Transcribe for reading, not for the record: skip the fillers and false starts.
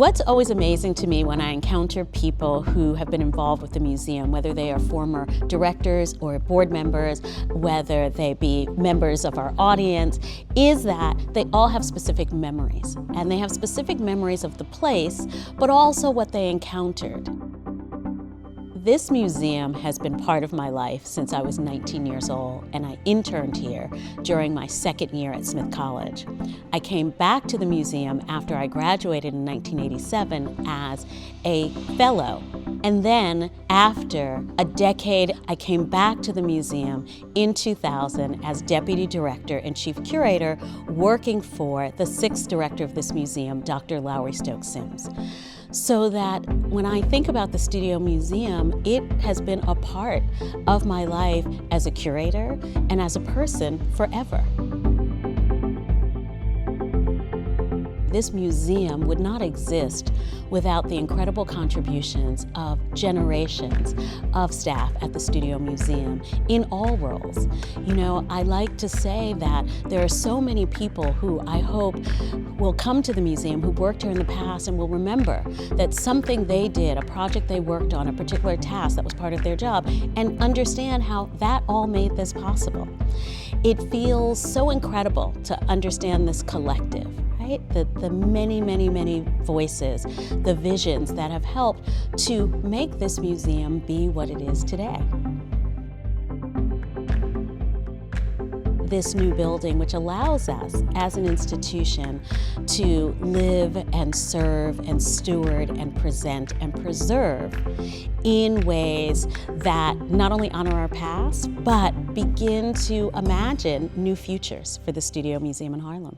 What's always amazing to me when I encounter people who have been involved with the museum, whether they are former directors or board members, whether they be members of our audience, is that they all have specific memories. And they have specific memories of the place, but also what they encountered. This museum has been part of my life since I was 19 years old, and I interned here during my second year at Smith College. I came back to the museum after I graduated in 1987 as a fellow. And then, after a decade, I came back to the museum in 2000 as Deputy Director and Chief Curator, working for the sixth director of this museum, Dr. Lowry Stokes Sims. So that when I think about the Studio Museum, it has been a part of my life as a curator and as a person forever. This museum would not exist without the incredible contributions of generations of staff at the Studio Museum in all roles. You know, I like to say that there are so many people who I hope will come to the museum who worked here in the past and will remember that something they did, a project they worked on, a particular task that was part of their job, and understand how that all made this possible. It feels so incredible to understand this collective. The many, many, many voices, the visions that have helped to make this museum be what it is today. This new building, which allows us as an institution to live and serve and steward and present and preserve in ways that not only honor our past, but begin to imagine new futures for the Studio Museum in Harlem.